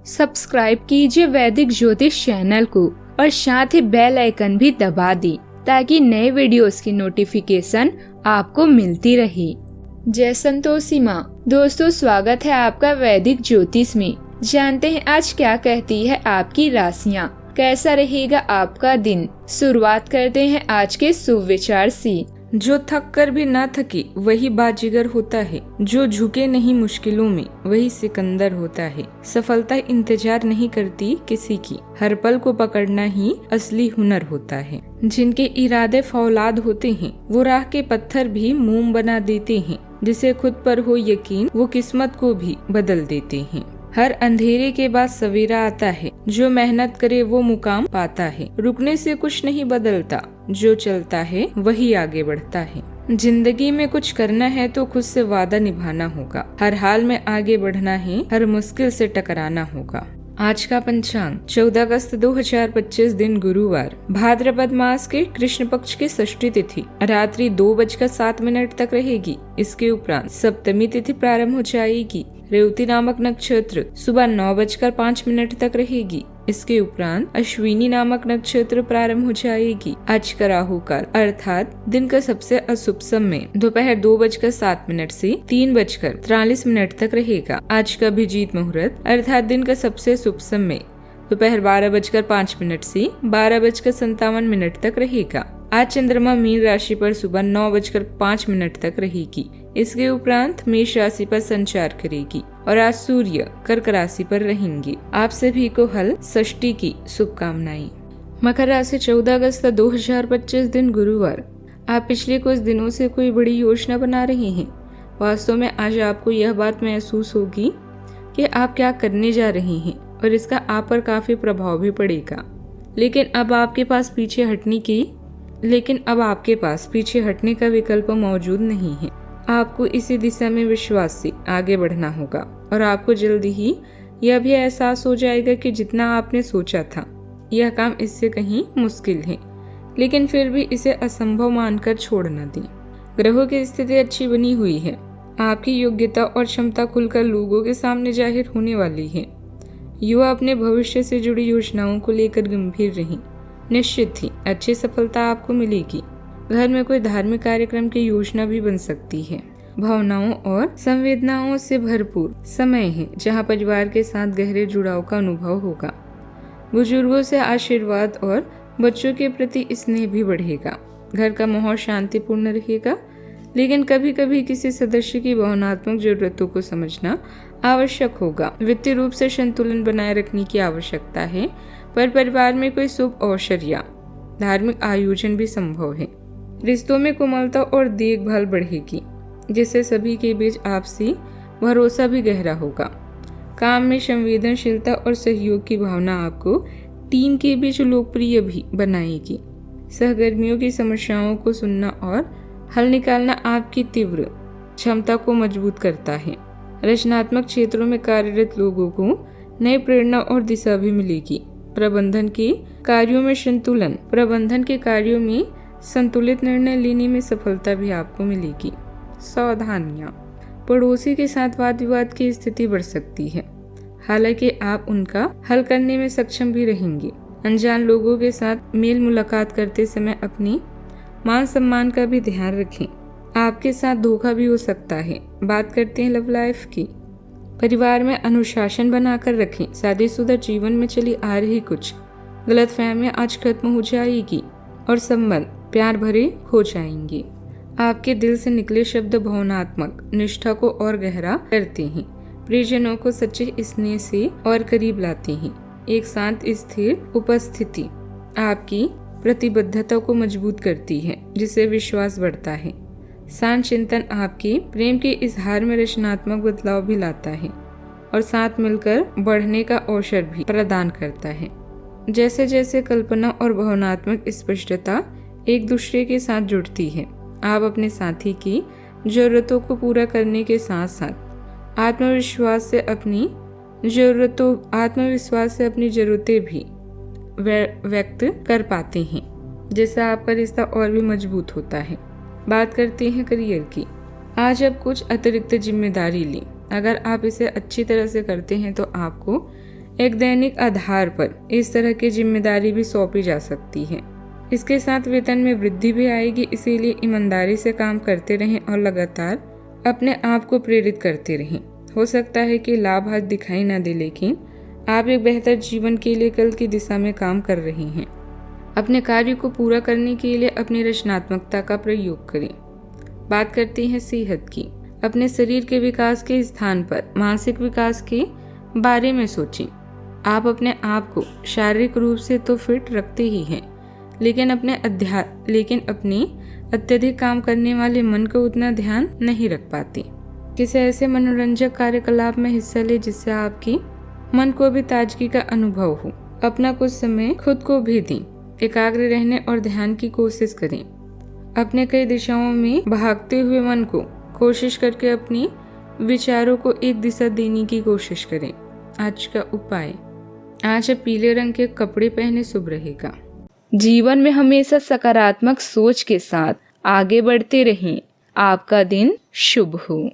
Subscribe कीजिए वैदिक ज्योतिष चैनल को और साथ ही बेल आइकन भी दबा दी ताकि नए वीडियोस की नोटिफिकेशन आपको मिलती रहे। जय संतोषी माँ। दोस्तों, स्वागत है आपका वैदिक ज्योतिष में। जानते हैं आज क्या कहती है आपकी राशियाँ, कैसा रहेगा आपका दिन। शुरुआत करते हैं आज के शुभ विचार से। जो थक कर भी ना थके वही बाजीगर होता है, जो झुके नहीं मुश्किलों में वही सिकंदर होता है। सफलता इंतजार नहीं करती किसी की, हर पल को पकड़ना ही असली हुनर होता है। जिनके इरादे फौलाद होते हैं वो राह के पत्थर भी मोम बना देते हैं। जिसे खुद पर हो यकीन वो किस्मत को भी बदल देते हैं। हर अंधेरे के बाद सवेरा आता है, जो मेहनत करे वो मुकाम पाता है। रुकने से कुछ नहीं बदलता, जो चलता है वही आगे बढ़ता है। जिंदगी में कुछ करना है तो खुद से वादा निभाना होगा। हर हाल में आगे बढ़ना है, हर मुश्किल से टकराना होगा। आज का पंचांग 14 अगस्त 2025 दिन गुरुवार, भाद्रपद मास के कृष्ण पक्ष की षष्ठी तिथि रात्रि 2:07 तक रहेगी। इसके उपरांत सप्तमी तिथि प्रारंभ हो जाएगी। रेवती नामक नक्षत्र सुबह 9:05 तक रहेगी। इसके उपरांत अश्विनी नामक नक्षत्र प्रारंभ हो जाएगी। आज का राहु काल अर्थात दिन का सबसे अशुभ समय दोपहर 2:07 से 3:43 तक रहेगा। आज का अभिजीत मुहूर्त अर्थात दिन का सबसे शुभ समय दोपहर 12:05 से 12:57 तक रहेगा। आज चंद्रमा मीन राशि पर सुबह 9:05 तक रहेगी। इसके उपरांत मेष राशि पर संचार करेगी और आज सूर्य कर्क राशि पर रहेंगे। आप सभी को हल षष्ठी की शुभकामनाएं। मकर राशि 14 अगस्त 2025 दिन गुरुवार, आप पिछले कुछ दिनों से कोई बड़ी योजना बना रहे हैं। वास्तव में आज आपको यह बात महसूस होगी कि आप क्या करने जा रहे हैं और इसका आप पर काफी प्रभाव भी पड़ेगा। लेकिन अब आपके पास पीछे हटने का विकल्प मौजूद नहीं है। आपको इसी दिशा में विश्वास से आगे बढ़ना होगा और आपको जल्दी ही यह भी एहसास हो जाएगा कि जितना आपने सोचा था यह काम इससे कहीं मुश्किल है, लेकिन फिर भी इसे असंभव मानकर छोड़ न दें। ग्रहों की स्थिति अच्छी बनी हुई है। आपकी योग्यता और क्षमता खुलकर लोगों के सामने जाहिर होने वाली है। युवा अपने भविष्य से जुड़ी योजनाओं को लेकर गंभीर रहें। निश्चित ही अच्छी सफलता आपको मिलेगी। घर में कोई धार्मिक कार्यक्रम की योजना भी बन सकती है। भावनाओं और संवेदनाओं से भरपूर समय है, जहां परिवार के साथ गहरे जुड़ाव का अनुभव होगा। बुजुर्गों से आशीर्वाद और बच्चों के प्रति स्नेह भी बढ़ेगा। घर का माहौल शांतिपूर्ण रहेगा, लेकिन कभी कभी किसी सदस्य की भावनात्मक जरूरतों को समझना आवश्यक होगा। वित्तीय रूप से संतुलन बनाए रखने की आवश्यकता है, पर परिवार में कोई शुभ अवसर या धार्मिक आयोजन भी संभव है। रिश्तों में कोमलता और देखभाल बढ़ेगी, जिससे सभी के बीच आपसी भरोसा भी गहरा होगा। काम में संवेदनशीलता और सहयोग की भावना आपको टीम के बीच लोकप्रिय भी बनाएगी। सहकर्मियों की समस्याओं को सुनना और हल निकालना आपकी तीव्र क्षमता को मजबूत करता है। रचनात्मक क्षेत्रों में कार्यरत लोगों को नई प्रेरणा और दिशा भी मिलेगी। प्रबंधन के कार्यों में संतुलित निर्णय लेने में सफलता भी आपको मिलेगी। सावधानियां, पड़ोसी के साथ वाद विवाद की स्थिति बढ़ सकती है, हालांकि आप उनका हल करने में सक्षम भी रहेंगे। अनजान लोगों के साथ मेल मुलाकात करते समय अपनी मान सम्मान का भी ध्यान रखें। आपके साथ धोखा भी हो सकता है। बात करते हैं लव लाइफ की। परिवार में अनुशासन बनाकर रखें। शादीशुदा जीवन में चली आ रही कुछ गलतफहमियां आज खत्म हो जाएगी और संबंध प्यार भरे हो जाएंगे। आपके दिल से निकले शब्द भावनात्मक निष्ठा को और गहरा करते हैं। प्रियजनों को सच्चे स्नेह से और करीब लाते हैं। एक शांत स्थिर उपस्थिति आपकी प्रतिबद्धता को मजबूत करती है, जिससे विश्वास बढ़ता है। शांत चिंतन आपके प्रेम के इजहार में रचनात्मक बदलाव भी लाता है और साथ मिलकर बढ़ने का अवसर भी प्रदान करता है। जैसे जैसे कल्पना और भावनात्मक स्पष्टता एक दूसरे के साथ जुड़ती है, आप अपने साथी की जरूरतों को पूरा करने के साथ साथ आत्मविश्वास से अपनी जरूरतें भी व्यक्त कर पाते हैं, जिससे आपका रिश्ता और भी मजबूत होता है। बात करते हैं करियर की। आज अब कुछ अतिरिक्त जिम्मेदारी लें। अगर आप इसे अच्छी तरह से करते हैं तो आपको एक दैनिक आधार पर इस तरह की जिम्मेदारी भी सौंपी जा सकती है। इसके साथ वेतन में वृद्धि भी आएगी, इसीलिए ईमानदारी से काम करते रहें और लगातार अपने आप को प्रेरित करते रहें। हो सकता है कि लाभ आज दिखाई ना दे, लेकिन आप एक बेहतर जीवन के लिए कल की दिशा में काम कर रहे हैं। अपने कार्य को पूरा करने के लिए अपनी रचनात्मकता का प्रयोग करें। बात करते हैं सेहत की। अपने शरीर के विकास के स्थान पर मानसिक विकास के बारे में सोचें। आप अपने आप को शारीरिक रूप से तो फिट रखते ही हैं, लेकिन अपने अत्यधिक काम करने वाले मन को उतना ध्यान नहीं रख पाते। किसी ऐसे मनोरंजक कार्यकलाप में हिस्सा लें जिससे आपकी मन को भी ताजगी का अनुभव हो। अपना कुछ समय खुद को भी दें। एकाग्र रहने और ध्यान की कोशिश करें। अपने कई दिशाओं में भागते हुए मन को कोशिश करके अपनी विचारों को एक दिशा देने की कोशिश करें। आज का उपाय, आज पीले रंग के कपड़े पहने शुभ रहेगा। जीवन में हमेशा सकारात्मक सोच के साथ आगे बढ़ते रहें। आपका दिन शुभ हो।